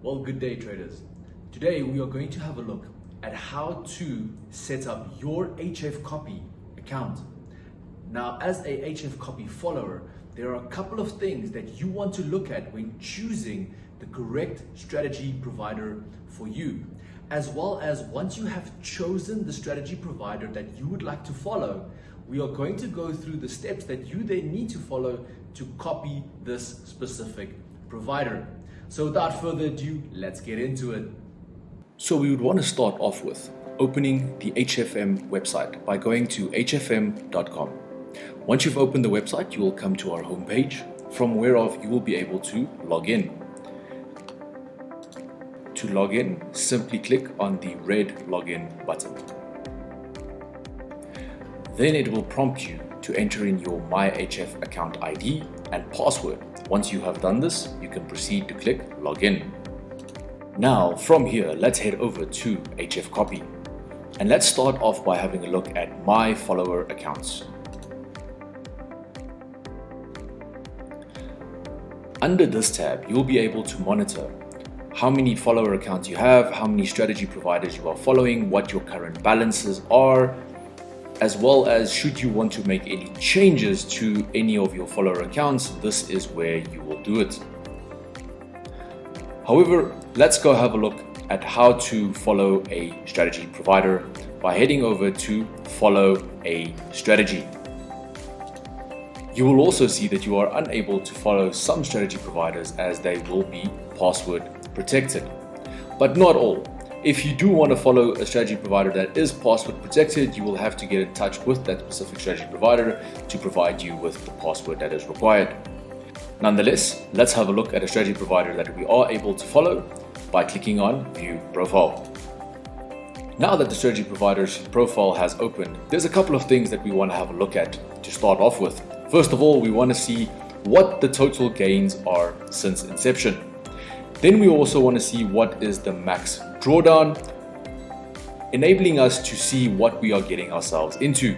Well, good day traders. Today we are going to have a look at how to set up your HFCopy account. Now, as a HFCopy follower, there are a couple of things that you want to look at when choosing the correct strategy provider for you, as well as once you have chosen the strategy provider that you would like to follow, we are going to go through the steps that you then need to follow to copy this specific provider. So without further ado, let's get into it. So we would want to start off with opening the HFM website by going to hfm.com. Once you've opened the website, you will come to our homepage, from whereof you will be able to log in. To log in, simply click on the red login button. Then it will prompt you to enter in your MyHF account ID and password. Once you have done this, you can proceed to click login. Now from here, let's head over to HFCopy. And let's start off by having a look at my follower accounts. Under this tab, you'll be able to monitor how many follower accounts you have, how many strategy providers you are following, what your current balances are, as well as should you want to make any changes to any of your follower accounts, this is where you will do it. However, let's go have a look at how to follow a strategy provider by heading over to follow a strategy. You will also see that you are unable to follow some strategy providers as they will be password protected, but not all. If you do want to follow a strategy provider that is password protected, you will have to get in touch with that specific strategy provider to provide you with the password that is required. Nonetheless, let's have a look at a strategy provider that we are able to follow by clicking on View Profile. Now that the strategy provider's profile has opened, there's a couple of things that we want to have a look at to start off with. First of all, we want to see what the total gains are since inception. Then we also want to see what is the max drawdown, enabling us to see what we are getting ourselves into.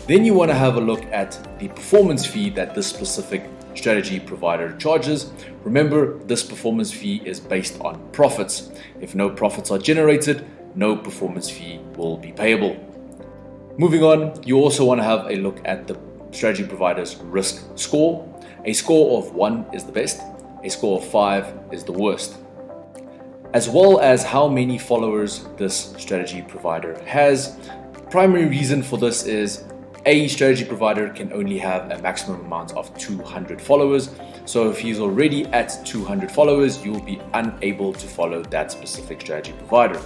Then you want to have a look at the performance fee that this specific strategy provider charges. Remember, this performance fee is based on profits. If no profits are generated, no performance fee will be payable. Moving on, you also want to have a look at the strategy provider's risk score. A score of 1 is the best, a score of 5 is the worst, as well as how many followers this strategy provider has. Primary reason for this is a strategy provider can only have a maximum amount of 200 followers. So if he's already at 200 followers, you'll be unable to follow that specific strategy provider.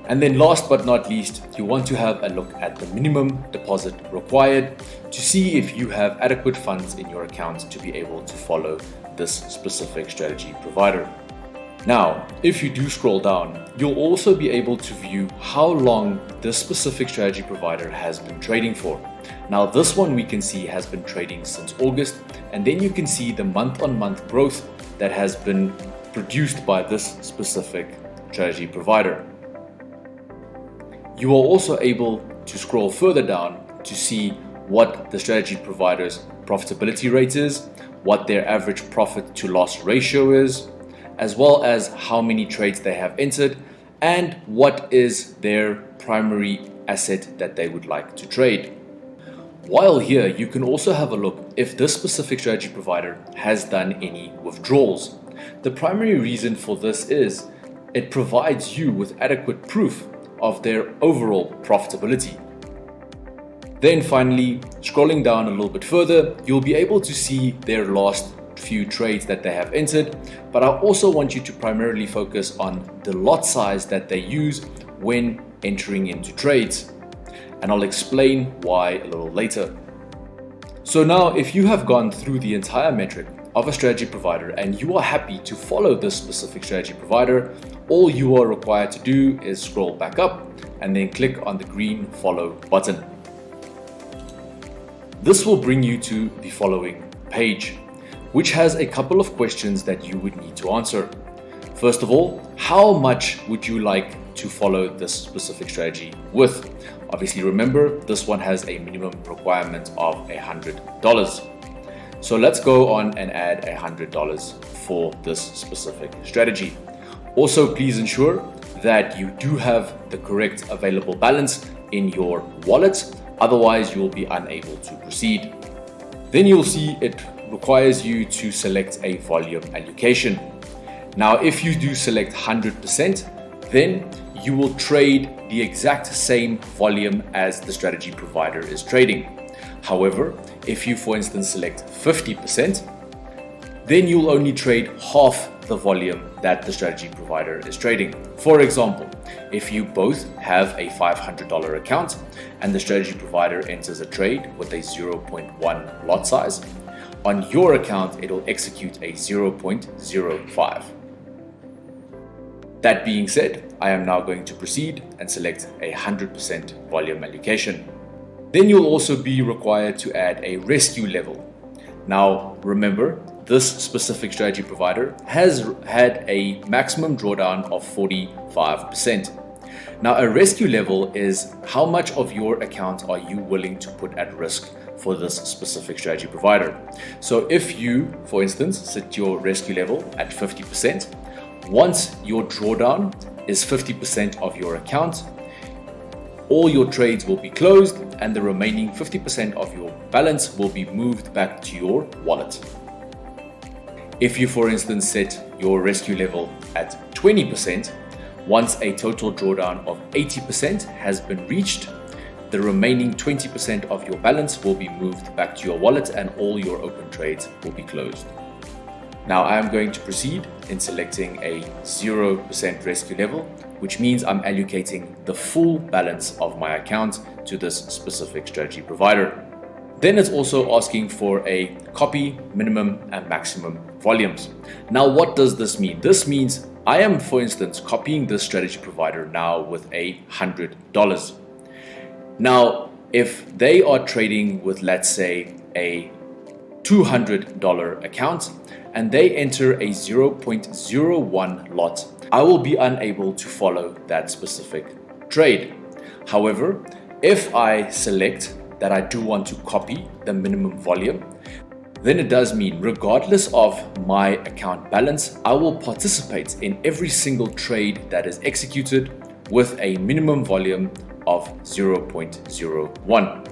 And then last but not least, you want to have a look at the minimum deposit required to see if you have adequate funds in your account to be able to follow this specific strategy provider. Now, if you do scroll down, you'll also be able to view how long this specific strategy provider has been trading for. Now, this one we can see has been trading since August, and then you can see the month-on-month growth that has been produced by this specific strategy provider. You are also able to scroll further down to see what the strategy provider's profitability rate is, what their average profit to loss ratio is, as well as how many trades they have entered and what is their primary asset that they would like to trade. While here, you can also have a look if this specific strategy provider has done any withdrawals. The primary reason for this is it provides you with adequate proof of their overall profitability. Then finally, scrolling down a little bit further, you'll be able to see their last few trades that they have entered, but I also want you to primarily focus on the lot size that they use when entering into trades, and I'll explain why a little later. So now, if you have gone through the entire metric of a strategy provider and you are happy to follow this specific strategy provider, all you are required to do is scroll back up and then click on the green follow button. This will bring you to the following page, which has a couple of questions that you would need to answer. First of all, how much would you like to follow this specific strategy with? Obviously, remember, this one has a minimum requirement of $100. So let's go on and add $100 for this specific strategy. Also, please ensure that you do have the correct available balance in your wallet, otherwise you will be unable to proceed. Then you'll see it requires you to select a volume allocation. Now, if you do select 100%, then you will trade the exact same volume as the strategy provider is trading. However, if you, for instance, select 50%, then you'll only trade half the volume that the strategy provider is trading. For example, if you both have a $500 account and the strategy provider enters a trade with a 0.1 lot size, on your account it'll execute a 0.05. That being said, I am now going to proceed and select a 100% volume allocation. Then you'll also be required to add a rescue level. Now remember, this specific strategy provider has had a maximum drawdown of 45%. Now, a rescue level is how much of your account are you willing to put at risk for this specific strategy provider. So if you, for instance, set your rescue level at 50%, once your drawdown is 50% of your account, all your trades will be closed and the remaining 50% of your balance will be moved back to your wallet. If you, for instance, set your rescue level at 20%, once a total drawdown of 80% has been reached, the remaining 20% of your balance will be moved back to your wallet and all your open trades will be closed. Now I am going to proceed in selecting a 0% rescue level, which means I'm allocating the full balance of my account to this specific strategy provider. Then it's also asking for a copy minimum and maximum volumes. Now, what does this mean? This means I am, for instance, copying this strategy provider now with $100. Now, if they are trading with, let's say, a $200 account and they enter a 0.01 lot, I will be unable to follow that specific trade. However, if I select that I do want to copy the minimum volume, then it does mean regardless of my account balance, I will participate in every single trade that is executed with a minimum volume of 0.01.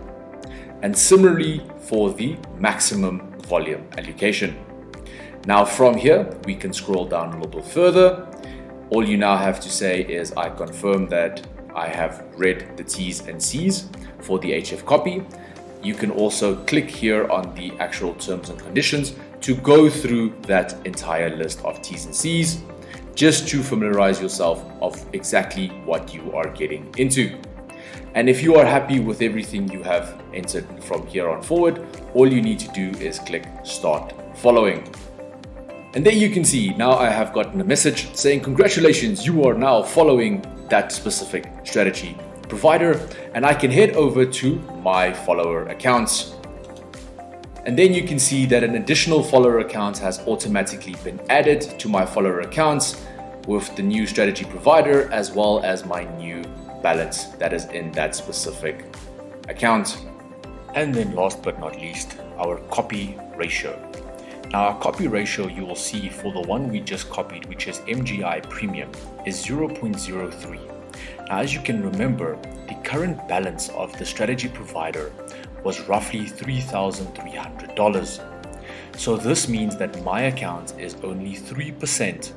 And similarly for the maximum volume allocation. Now from here, we can scroll down a little bit further. All you now have to say is I confirm that I have read the T's and C's for the HFCopy. You can also click here on the actual terms and conditions to go through that entire list of T's and C's, just to familiarize yourself of exactly what you are getting into. And if you are happy with everything you have entered from here on forward, all you need to do is click Start Following. And there you can see, now I have gotten a message saying, congratulations, you are now following that specific strategy provider, and I can head over to my follower accounts. And then you can see that an additional follower account has automatically been added to my follower accounts with the new strategy provider as well as my new balance that is in that specific account. And then last but not least, our copy ratio. Now our copy ratio, you will see for the one we just copied, which is MGI Premium, is 0.03. Now, as you can remember, the current balance of the strategy provider was roughly $3,300. So this means that my account is only 3%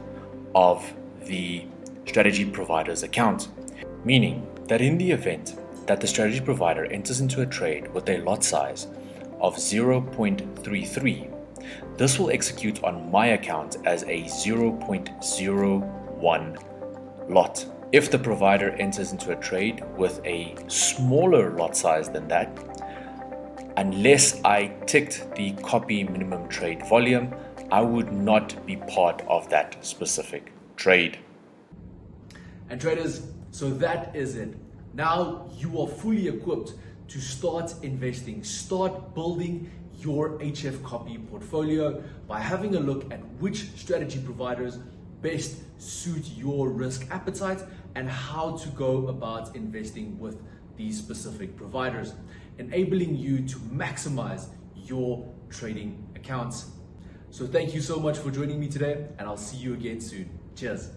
of the strategy provider's account, meaning that in the event that the strategy provider enters into a trade with a lot size of 0.33, this will execute on my account as a 0.01 lot. If the provider enters into a trade with a smaller lot size than that, unless I ticked the copy minimum trade volume, I would not be part of that specific trade. And traders, so that is it. Now you are fully equipped to start investing, start building your HFCopy portfolio by having a look at which strategy providers best suit your risk appetite and how to go about investing with these specific providers, enabling you to maximize your trading accounts. So thank you so much for joining me today, and I'll see you again soon. Cheers.